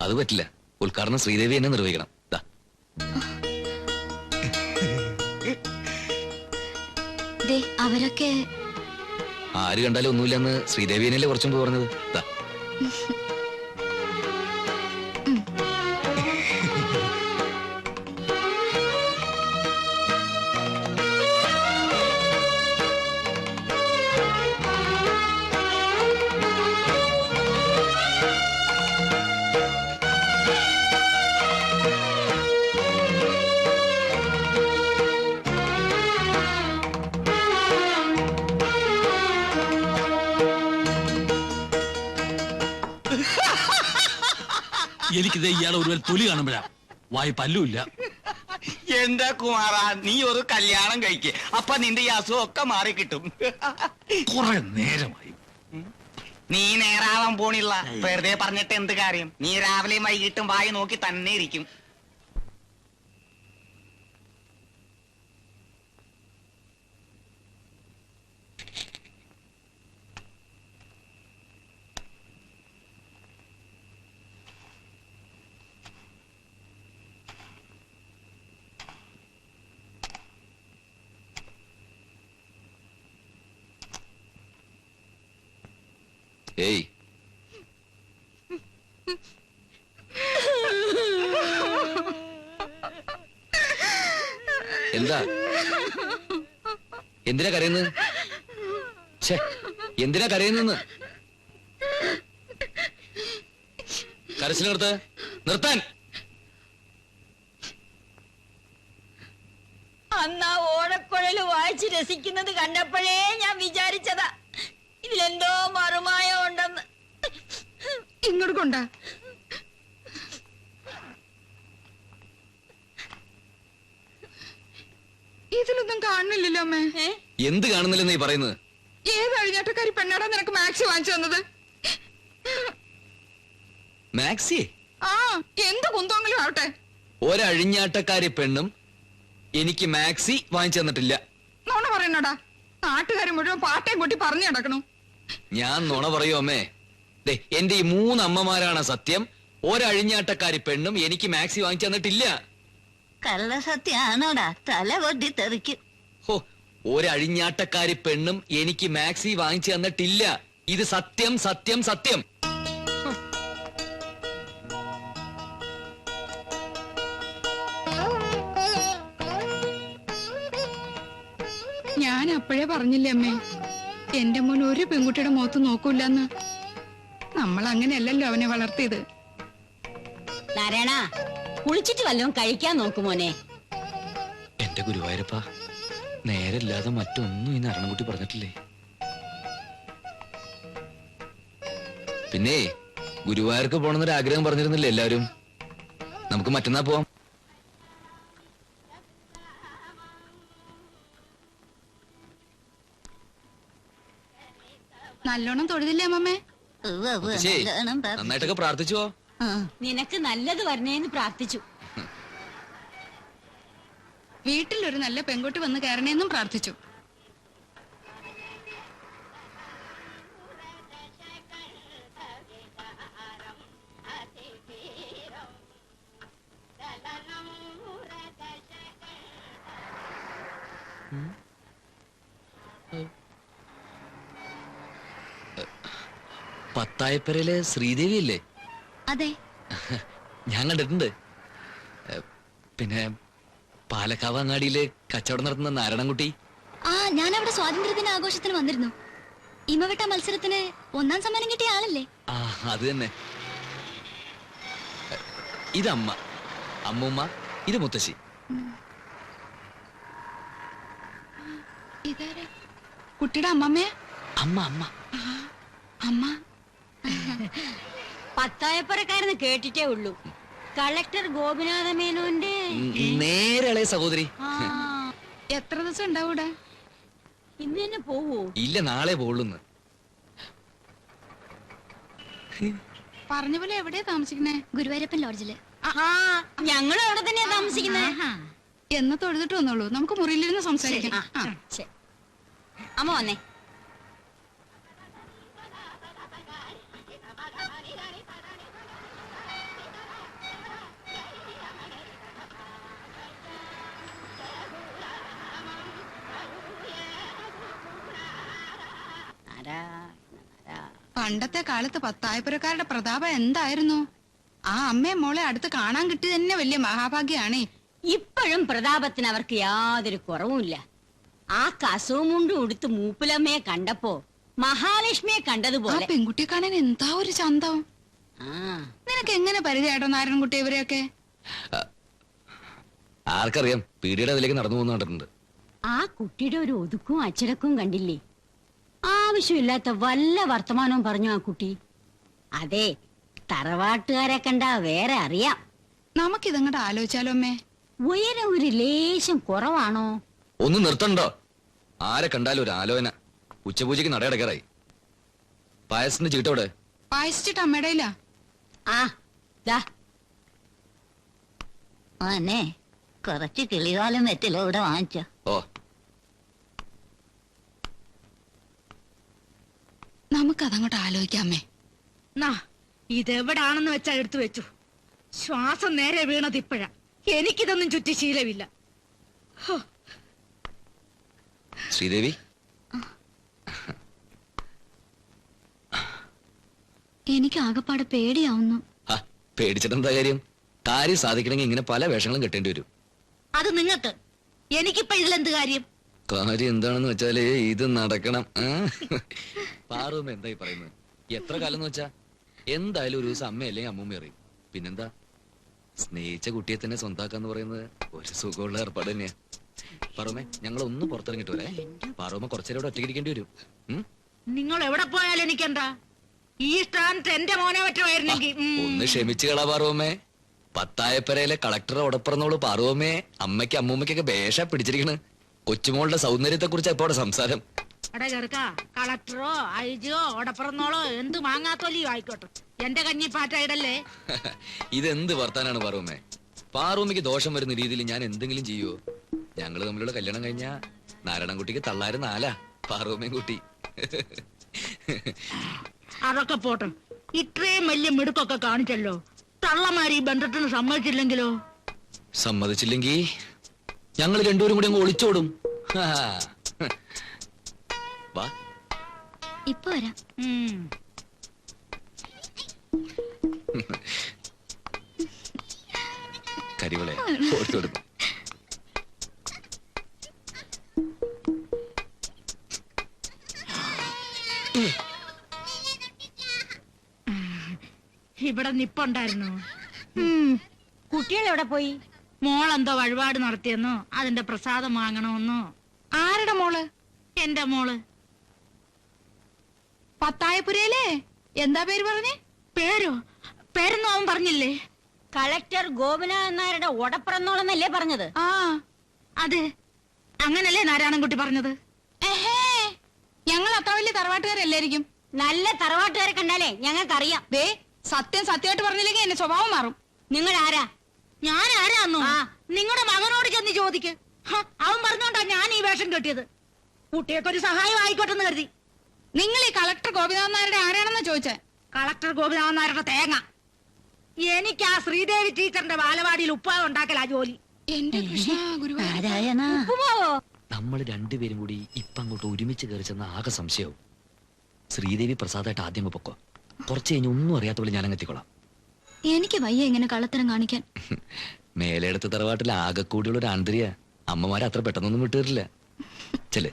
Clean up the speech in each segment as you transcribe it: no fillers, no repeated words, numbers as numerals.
അത് പറ്റില്ല. ഉദ്ഘാടനം ശ്രീദേവി എന്നെ നിർവഹിക്കണം. അവരൊക്കെ ആര് കണ്ടാലും ഒന്നുമില്ലെന്ന് ശ്രീദേവിയനല്ലേ കുറച്ചും പറഞ്ഞത്. എനിക്കിത് ഇയാളെ ഒരു തൊലി കാണുമ്പോഴാ വായി പല്ലുമില്ല. എന്താ കുമാറാ, നീ ഒരു കല്യാണം കഴിക്ക്, അപ്പൊ നിന്റെ ഈ അസുഖം ഒക്കെ മാറി കിട്ടും. കുറെ നേരമായി. നീ നേരാവാൻ പോണില്ല. വെറുതെ പറഞ്ഞിട്ട് എന്ത് കാര്യം? നീ രാവിലെയും വൈകിട്ടും വായി നോക്കി തന്നെ ഇരിക്കും. ഏയ്, എന്താ? എന്തിനാ കരയുന്നത്? എന്തിനാ കരയുന്നെന്ന്? കരച്ചിൽ നിർത്താൻ. അന്നാ ഓടക്കുഴല് വായിച്ച് രസിക്കുന്നത് കണ്ടപ്പോഴേ ഞാൻ വിചാരിച്ചതാ ഇതിലെന്തോ മറുമായ ഉണ്ടെന്ന്. ഇങ്ങോട്ട് കൊണ്ടാ. ഇതിലൊന്നും കാണുന്നില്ലല്ലോ അമ്മേ. എന്ത് കാണുന്നില്ലെന്ന് നീ പറയുന്നത്? ഏത് അഴിഞ്ഞാട്ടക്കാരി പെണ്ണാടാ നിനക്ക് മാക്സി വാങ്ങിച്ചു തന്നത്? മാക്സി? ആ, എന്ത് കുന്തോങ്കിലും ആവട്ടെ. ഒരഴിഞ്ഞാട്ടക്കാരി പെണ്ണും എനിക്ക് മാക്സി വാങ്ങിച്ചു തന്നിട്ടില്ല. നോണ പറയണോടാ. നാട്ടുകാരെ മുഴുവൻ പാട്ടയും കൂട്ടി പറഞ്ഞു നടക്കണു. ഞാൻ നുണ പറയൂ അമ്മേ? എന്റെ ഈ 3 അമ്മമാരാണ് സത്യം. ഒരഴിഞ്ഞാട്ടക്കാരി പെണ്ണും എനിക്ക് മാക്സി വാങ്ങിച്ചു തന്നിട്ടില്ല. കള്ള സത്യാണോടാ, തല കൊട്ടി തെറിക്കും. ഒരഴിഞ്ഞാട്ടക്കാരി പെണ്ണും എനിക്ക് മാക്സി വാങ്ങിച്ചു തന്നിട്ടില്ല. ഇത് സത്യം, സത്യം, സത്യം. ഞാൻ അപ്പോഴേ പറഞ്ഞില്ലേ അമ്മേ, എന്റെ മോൻ ഒരു പെൺകുട്ടിയുടെ മുഖത്ത് നോക്കൂലെന്ന്. നമ്മൾ അങ്ങനെയല്ലല്ലോ അവനെ വളർത്തിയത്. നാരായണ, കുളിച്ചിട്ട് വല്ലതും കഴിക്കാൻ നോക്കുമോനെ. എന്റെ ഗുരുവായൂരപ്പ, നേരല്ലാതെ മറ്റൊന്നും ഈ നാരായണൻകുട്ടി പറഞ്ഞിട്ടില്ലേ? പിന്നെ ഗുരുവായൂർക്ക് പോകണമെന്നൊരു ആഗ്രഹം പറഞ്ഞിരുന്നില്ലേ എല്ലാവരും? നമുക്ക് മറ്റന്നാ പോവാം. നല്ലോണം തൊഴുതില്ലേ അമ്മമ്മേ? നന്നായിട്ടൊക്കെ പ്രാർത്ഥിച്ചോ? നിനക്ക് നല്ലത് വരണേന്ന് പ്രാർത്ഥിച്ചു. വീട്ടിലൊരു നല്ല പെൺകുട്ടി വന്ന് കയറണേന്നും പ്രാർത്ഥിച്ചു. പത്തായപ്പരയിലെ ശ്രീദേവി അല്ലേ? അതെ, ഞാൻ കണ്ടിട്ടുണ്ട്. പിന്നെ പാലക്കാവ് അങ്ങാടിയില് കച്ചവടം നടത്തുന്ന നാരായണൻകുട്ടി. ആ, ഞാൻ അവിടെ സ്വാതന്ത്ര്യദിന ആഘോഷത്തിന് വന്നിരുന്നു. ഇമവെട്ട മത്സരത്തിന് 1ാം സമ്മാനം കിട്ടിയ ആളല്ലേ? ആ, അത് തന്നെ. ഇത് അമ്മ, അമ്മൂമ്മ, ഇത് മുത്തശ്ശി. ഇതാരാ? കുട്ടിയുടെ അമ്മമ്മേ? അമ്മ അമ്മ അമ്മ. പത്തായപ്പുറക്കാരെന്ന് കേട്ടിട്ടേ ഉള്ളൂ. കളക്ടർ ഗോപിനാഥ മേനോന്റെ നേരെ സഹോദരി. എത്ര ദിവസം ഉണ്ടാവൂടെ? ഇന്ന് തന്നെ പോവോ? ഇല്ല, നാളെ പോവുള്ളൂന്ന്. പറഞ്ഞ പോലെ എവിടെയാ താമസിക്കുന്നേ? ഗുരുവായൂരപ്പൻ ലോഡ്ജില്. ഞങ്ങളും അവിടെ തന്നെയാ താമസിക്കുന്നേ. എന്ന് തൊഴുതിട്ട് വന്നോളൂ, നമുക്ക് മുറിയിലിരുന്ന് സംസാരിക്കാം. അമ്മ വന്നേ. പണ്ടത്തെ കാലത്ത് പത്തായപ്പുരക്കാരുടെ പ്രതാപം എന്തായിരുന്നു? ആ അമ്മയെ മോളെ അടുത്ത് കാണാൻ കിട്ടി തന്നെ വലിയ മഹാഭാഗ്യാണേ. ഇപ്പോഴും പ്രതാപത്തിന് അവർക്ക് യാതൊരു കുറവുമില്ല. ആ കസവും മുണ്ടും ഉടുത്ത് മൂപ്പിലമ്മയെ കണ്ടപ്പോ മഹാലക്ഷ്മിയെ ആ കണ്ടതുപോലെ. പെൺകുട്ടിയെ കാണാൻ എന്താ ഒരു ചന്തം. ആ നിനക്ക് എങ്ങനെ പരിചയട്ടോ നാരായണൻകുട്ടി ഇവരെയൊക്കെ? ആർക്കറിയാം, പീടിയുടെ അതിലേക്ക് നടന്നു പോകുന്ന കണ്ടിട്ടുണ്ട്. ആ കുട്ടിയുടെ ഒരു ഒതുക്കും അച്ചടക്കവും കണ്ടില്ലേ? ആവശ്യമില്ലാത്ത വല്ല വർത്തമാനവും പറഞ്ഞു ആ കുട്ടി. അതെ, തറവാട്ടുകാരെ കണ്ടാ വേറെ അറിയാം. നമുക്കിതങ്ങോട്ട് ആലോചിച്ചാലോ അമ്മേ? ഉയരം ഒരു ലേശം കുറവാണോ? ഒന്ന് നിർത്തണ്ടോ? ആരെ കണ്ടാലും ഒരു ആലോചന. ഉച്ചപൂജയ്ക്ക് നടയടക്കാറായി. പായസത്തിന്റെ ചീട്ടോടെ പായസിച്ചിട്ട് അമ്മയുടെ ഇല്ല. ആ ദാ ആന്നെ കുറച്ച് കിളികാലം വെറ്റിലോ ഇവിടെ വാങ്ങിച്ച. ഓ, നമുക്കതങ്ങോട്ട് ആലോചിക്കാമേ. ഇതെവിടാണെന്ന് വെച്ചാ എടുത്തു വെച്ചു. ശ്വാസം നേരെ വീണത് ഇപ്പഴാ. എനിക്കിതൊന്നും ചുറ്റി ശീലമില്ല. ശ്രീദേവി, എനിക്ക് ആകെപ്പാടെ പേടിയാവുന്നു. പേടിച്ചിട്ടെന്താ കാര്യം? കാര്യം സാധിക്കണമെങ്കിൽ ഇങ്ങനെ പല വേഷങ്ങളും കെട്ടേണ്ടി വരും. അത് നിങ്ങൾക്ക്. എനിക്കിപ്പോ ഇതിലെന്ത് കാര്യം? കാര്യം എന്താണെന്ന് വെച്ചാല് ഇത് നടക്കണം. പാറുമ്മ എന്തായി പറയുന്നത്? എത്ര കാലം എന്ന് വെച്ചാ എന്തായാലും ഒരു ദിവസം അമ്മ അല്ലെങ്കിൽ അമ്മൂമ്മ അറിയും. പിന്നെന്താ, സ്നേഹിച്ച കുട്ടിയെ തന്നെ സ്വന്താക്കാന്ന് പറയുന്നത് ഒരു സുഖമുള്ള ഏർപ്പാട് തന്നെയാ. പാറുമ്മ, ഞങ്ങൾ ഒന്ന് പുറത്തിറങ്ങിട്ട് വരെ. പാറുമ്മ കുറച്ചേരം ഇവിടെ ഒറ്റയ്ക്കിരിക്കേണ്ടി വരും. നിങ്ങൾ എവിടെ പോയാലും എനിക്കെന്താ? ഈ സ്ഥാനത്ത് എന്റെ മോനെ പറ്റുമായിരുന്നെങ്കിൽ. ഒന്ന് ക്ഷമിച്ചു കളാ പാറുമ്മേ. പത്തായപ്പരയിലെ കളക്ടറെ ഉടപ്പറന്നോളൂ പാറുമ്മേ. അമ്മയ്ക്ക് അമ്മൂമ്മയ്ക്കൊക്കെ ഭേഷ പിടിച്ചിരിക്കണ്. കൊച്ചുമോളുടെ സൗന്ദര്യത്തെ കുറിച്ച് എപ്പോടെ സംസാരം. എടാ ചെറുക്ക, കളക്ടറോ ഐജിയോ ഓടപ്പുറന്നോളോ എന്ത് മാങ്ങാത്തോലിയോ ആയിക്കോട്ടെ, എന്റെ കഞ്ഞി പാറ്റയിടല്ലേ. ഇതെന്ത് വർത്താനാണ് പാറുമ്മേ? പാറുമ്മയ്ക്ക് ദോഷം വരുന്ന രീതിയിൽ ഞാൻ എന്തെങ്കിലും ചെയ്യുവോ? ഞങ്ങള് തമ്മിലുള്ള കല്യാണം കഴിഞ്ഞാ നാരായണൻകുട്ടിക്ക് തള്ളാര് നാലാ, പാറുമ്മയും കുട്ടി. അതൊക്കെ പോട്ടെ. ഇത്രയും വലിയ മിടുക്കൊക്കെ കാണിച്ചല്ലോ. തള്ളമാര് ഈ ബന്ധത്തിന് സമ്മതിച്ചില്ലെങ്കിലോ? സമ്മതിച്ചില്ലെങ്കി ഞങ്ങൾ രണ്ടുപേരും കൂടി അങ്ങ് ഒളിച്ചോടും. വാ, ഇപ്പൊ വരാം. കരിവളെ ഓർത്തെടുക്കും. ഇവിടെ നിപ്പുണ്ടായിരുന്നു. കുട്ടികൾ എവിടെ പോയി? മോളെന്തോ വഴിപാട് നടത്തിയെന്നോ അതിന്റെ പ്രസാദം വാങ്ങണമെന്നോ. ആരുടെ മോള്? എന്റെ മോള്. പത്തായപ്പുരയിലെ എന്താ പേര് പറഞ്ഞേ? പേരോ? പേരൊന്നും അവൻ പറഞ്ഞില്ലേ? കളക്ടർ ഗോപിനാഥൻ നായരുടെ ഉടപ്പുറന്നോളെന്നല്ലേ പറഞ്ഞത്? ആ അതെ, അങ്ങനല്ലേ നാരായണൻകുട്ടി പറഞ്ഞത്? ഞങ്ങൾ അത്ര വലിയ തറവാട്ടുകാരല്ലായിരിക്കും. നല്ല തറവാട്ടുകാരെ കണ്ടാലേ ഞങ്ങൾക്കറിയാം. ദേ, സത്യം സത്യമായിട്ട് പറഞ്ഞില്ലെങ്കിൽ എന്റെ സ്വഭാവം മാറും. നിങ്ങൾ ആരാ? ഞാൻ ആരാന്നോ? നിങ്ങളുടെ മകനോട് ചെന്ന് ചോദിക്ക്. അവൻ പറഞ്ഞോണ്ടാ ഞാൻ ഈ വേഷം കെട്ടിയത്. കുട്ടിയൊക്കെ ഒരു സഹായം ആയിക്കോട്ടെന്ന് കരുതി. നിങ്ങൾ ഈ കളക്ടർ ഗോപിനാഥൻ നായരുടെ ആരാണെന്ന് ചോദിച്ചേ? കളക്ടർ ഗോപിനാഥൻ നായരുടെ തേങ്ങ. എനിക്ക് ആ ശ്രീദേവി ടീച്ചറിന്റെ ബാലവാടിയിൽ ഉപ്പാവ് ഉണ്ടാക്കലാ ജോലി. എന്റെ കൃഷ്ണ ഗുരുവായൂർ. നാരായണ, നമ്മൾ രണ്ടുപേരും കൂടി ഇപ്പൊ അങ്ങോട്ട് ഒരുമിച്ച് കയറി ചെന്ന ആകെ സംശയവും. ശ്രീദേവി പ്രസാദായിട്ട് ആദ്യം പൊക്കോ, കുറച്ച് കഴിഞ്ഞ് ഒന്നും അറിയാത്ത പോലെ ഞാൻ എത്തിക്കോളാം. എനിക്ക് വയ്യ ഇങ്ങനെ കള്ളത്തരം കാണിക്കാൻ. മേലെടുത്ത തറവാട്ടിൽ ആകെ കൂടിയുള്ള ഒരു ആന്തരിയ അമ്മമാരെ അത്ര പെട്ടെന്നൊന്നും വിട്ടുതരില്ല. ചെല്.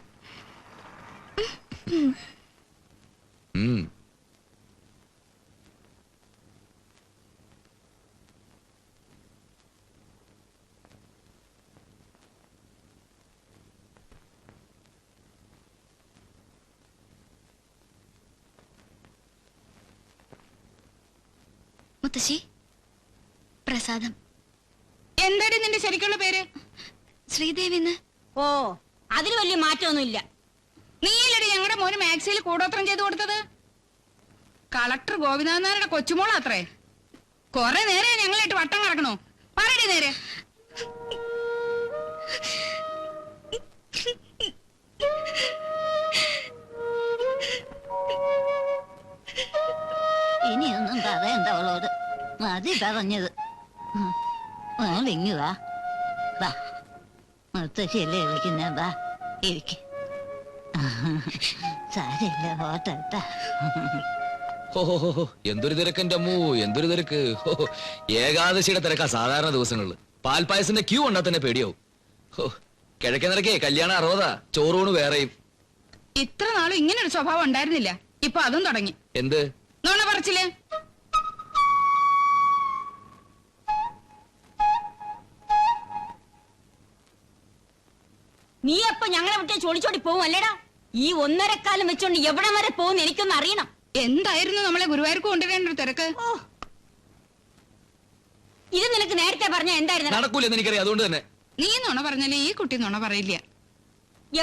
മുത്തശ്ശി, പ്രസാദം. എന്താടി നിന്റെ ശരിക്കുള്ള പേര്? ശ്രീദേവിന്ന്. ഓ, അതിൽ വലിയ മാറ്റമൊന്നുമില്ല. നീലടി ഞങ്ങളുടെ മോന് മാക്സിയിൽ കൂടോത്രം ചെയ്ത് കൊടുത്തത്. കളക്ടർ ഗോപിനാഥൻ നായരുടെ കൊച്ചുമോളാത്രേ. കൊറേ നേരെ ഞങ്ങളിട്ട് വട്ടം കറക്കണോ? പറയടി നേരെ. ഇനിയൊന്നും പറയണ്ട അവളോട്. മതി പറഞ്ഞത്. ഇങ്ങു വാ. വാ, മുത്തശ്ശിയല്ലേ വിളിക്കുന്ന. വാ, ഇരിക്ക. സാരില്ല, ഹോട്ട. ഹോ എന്തൊരു തിരക്ക് എന്റെ അമ്മൂ, എന്തൊരു തിരക്ക്. ഹോ ഏകാദശിയുടെ തിരക്കാ സാധാരണ ദിവസങ്ങളിൽ. പാൽപ്പായസിന്റെ ക്യൂ ഉണ്ടാ തന്നെ പേടിയാവും. ഹോ കിഴക്കേ നിരക്കേ കല്യാണം 60, ചോറൂണ് വേറെയും. ഇത്ര നാളും ഇങ്ങനെ ഒരു സ്വഭാവം ഉണ്ടായിരുന്നില്ല, ഇപ്പൊ അതും തുടങ്ങി. എന്ത് നോണ പറച്ചില്ലേ? നീ അപ്പൊ ഞങ്ങളെ വിട്ടേ ചോടിച്ചോടി പോവും അല്ലേടാ? ഈ 1.5 കാലം വെച്ചോണ്ട് എവിടെ വരെ പോകും എനിക്കൊന്ന് അറിയണം. എന്തായിരുന്നു നമ്മളെ ഗുരുവായൂർക്ക് കൊണ്ടുവരേണ്ട ഒരു തിരക്ക്? ഇത് നിനക്ക് നേരത്തെ പറഞ്ഞ എന്തായിരുന്നു? നടക്കൂലെന്ന് എനിക്കറിയാം, അതുകൊണ്ട് തന്നെ. നീ നുണ പറഞ്ഞാലേ ഈ കുട്ടി നുണ പറയില്ല.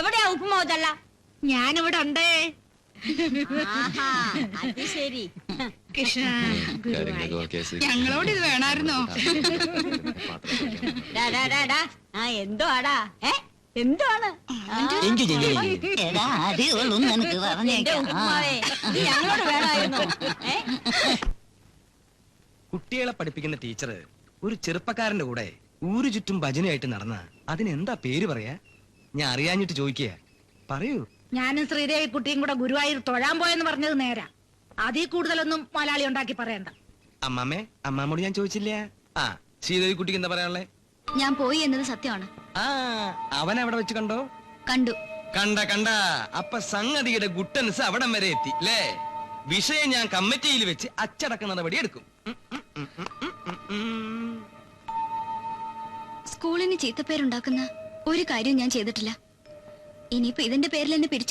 എവിടെയാ ഉപ്പുമാവതല്ല? ഞാനിവിടെ ഉണ്ടേ. ആഹാ, അത് ശരി. കൃഷ്ണ കാര്യങ്ങളൊക്കെ ഓക്കേ, ശരി. ഞങ്ങളോട് ഇത് വേണമായിരുന്നോ? ഡാ, ഡാ, ഡാ, ഡാ. ആ എന്തോ ആടാ? എന്താണ്? എടാ അറിയുള്ളൂ നിനക്ക് എന്റെ പറഞ്ഞേക്കാം. ഉപ്പുമാവേ, ഇത് ഞങ്ങളോട് വേണമായിരുന്നു. കുട്ടികളെ പഠിപ്പിക്കുന്ന ടീച്ചർ ഒരു ചെറുപ്പക്കാരന്റെ കൂടെ ഊരു ചുറ്റും ഭജനയായിട്ട് നടന്ന അതിനെന്താ പേര് പറയാ? ഞാൻ അറിയാഞ്ഞിട്ട് ചോദിക്കുക, പറയൂ. ഞാനും ശ്രീദേവി കുട്ടിയും കൂടെ ഗുരുവായൂർ തൊഴാൻ പോയെന്ന് പറഞ്ഞത് നേരാ. അതിൽ കൂടുതലൊന്നും മലയാളി ഉണ്ടാക്കി പറയണ്ട. അമ്മാമ്മേ, അമ്മാമ്മോട് ഞാൻ ചോദിച്ചില്ല. ആ ശ്രീദേവി കുട്ടിക്ക് എന്താ പറയാനുള്ളേ? ഞാൻ പോയി എന്നത് സത്യമാണ്. ആ അവൻ അവിടെ വെച്ച് കണ്ടോ? കണ്ടു. കണ്ട അപ്പൊ സംഗതിയുടെ ഗുട്ടൻസ് അവിടം വരെ എത്തി അല്ലേ? വിഷയം ഞാൻ കമ്മിറ്റിയിൽ വെച്ച് അച്ചടക്ക നടപടി എടുക്കും. സ്കൂളിന് ചീത്തപ്പേരുണ്ടാക്കുന്ന ഒരു കാര്യവും ഞാൻ ചെയ്തിട്ടില്ല. ഇനിയിപ്പോ ഇതിന്റെ പേരിൽ എന്നെ പിരിച്ചു